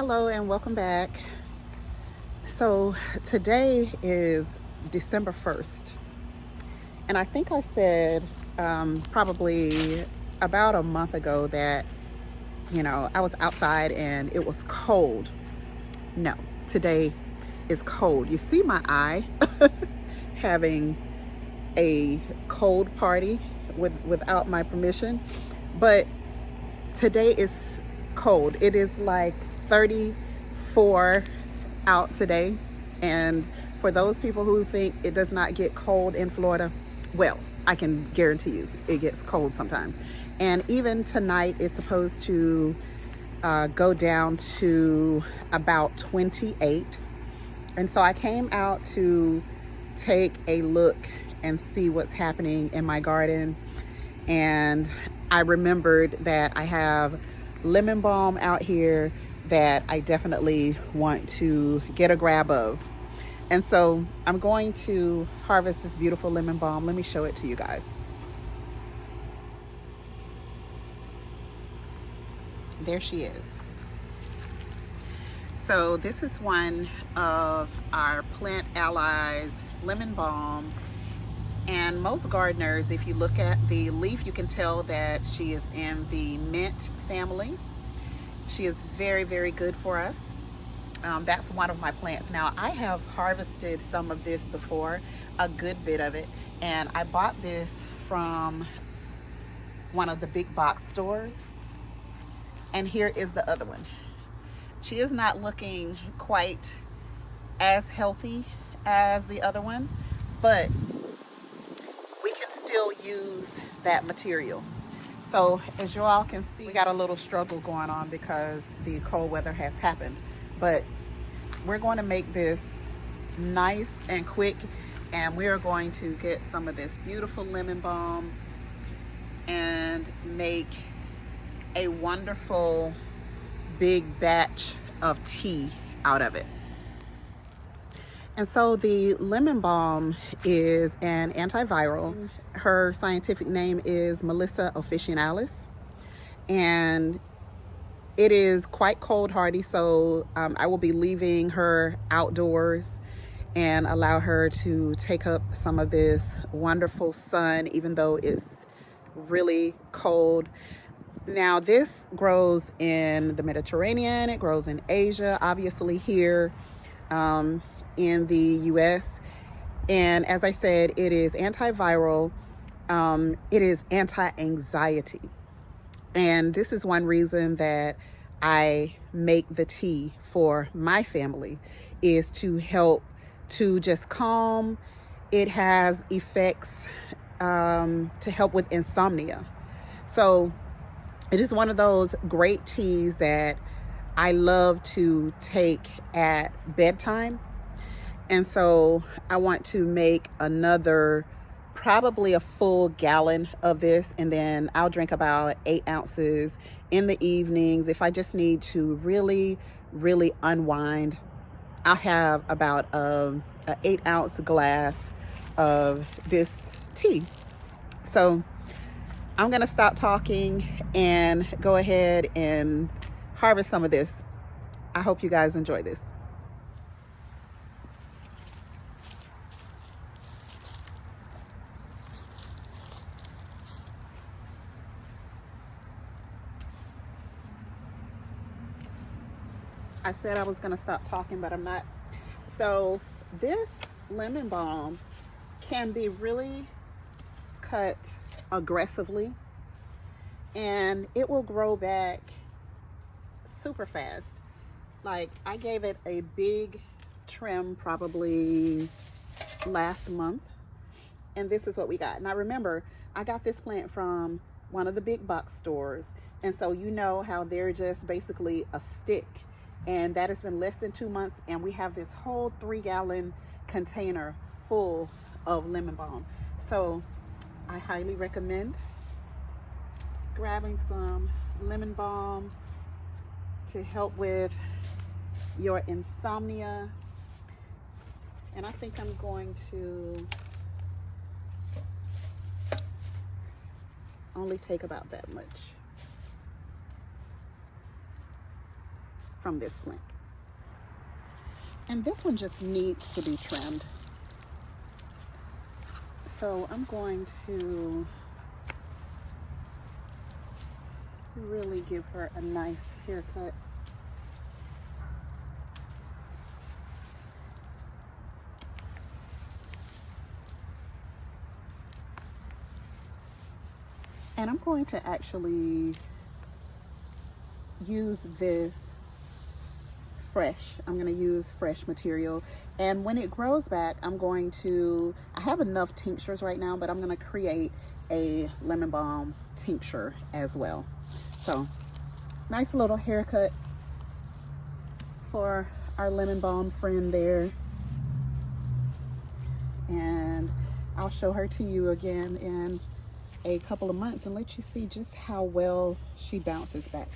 Hello and welcome back. So today is December 1st, and I think I said probably about a month ago that I was outside and it was cold. No, today is cold. You see my eye having a cold party without my permission, but today is cold. It is like 34 out today. And for those people who think it does not get cold in Florida, well, I can guarantee you it gets cold sometimes. And even tonight is supposed to go down to about 28. And so I came out to take a look and see what's happening in my garden. And I remembered that I have lemon balm out here that I definitely want to get a grab of. And so I'm going to harvest this beautiful lemon balm. Let me show it to you guys. There she is. So this is one of our Plant Allies lemon balm. And most gardeners, if you look at the leaf, you can tell that she is in the mint family. She is very, very good for us. That's one of my plants. Now, I have harvested some of this before, a good bit of it, and I bought this from one of the big box stores. And here is the other one. She is not looking quite as healthy as the other one, but we can still use that material. So as you all can see, we got a little struggle going on because the cold weather has happened, but we're going to make this nice and quick, and we are going to get some of this beautiful lemon balm and make a wonderful big batch of tea out of it. And so the lemon balm is an antiviral. Her scientific name is Melissa officinalis, and it is quite cold hardy. So I will be leaving her outdoors and allow her to take up some of this wonderful sun, even though it's really cold. Now, this grows in the Mediterranean, it grows in Asia, obviously here in the US. And as I said, it is antiviral, it is anti-anxiety. And this is one reason that I make the tea for my family, is to help to just calm. It has effects to help with insomnia. So it is one of those great teas that I love to take at bedtime. And so I want to make another, probably a full gallon of this, and then I'll drink about 8 ounces in the evenings. If I just need to really, really unwind, I'll have about an 8-ounce glass of this tea. So I'm gonna stop talking and go ahead and harvest some of this. I hope you guys enjoy this. I said I was gonna stop talking, but I'm not. So this lemon balm can be really cut aggressively, and it will grow back super fast. Like, I gave it a big trim probably last month, and this is what we got. Now remember, I got this plant from one of the big box stores, and so you know how they're just basically a stick, and that has been less than 2 months, and we have this whole 3-gallon container full of lemon balm. So I highly recommend grabbing some lemon balm to help with your insomnia. And I think I'm going to only take about that much. from this plant. And this one just needs to be trimmed. So I'm going to really give her a nice haircut. And I'm going to actually use this fresh. I'm going to use fresh material. And when it grows back, I have enough tinctures right now, but I'm going to create a lemon balm tincture as well. So nice little haircut for our lemon balm friend there. And I'll show her to you again in a couple of months and let you see just how well she bounces back.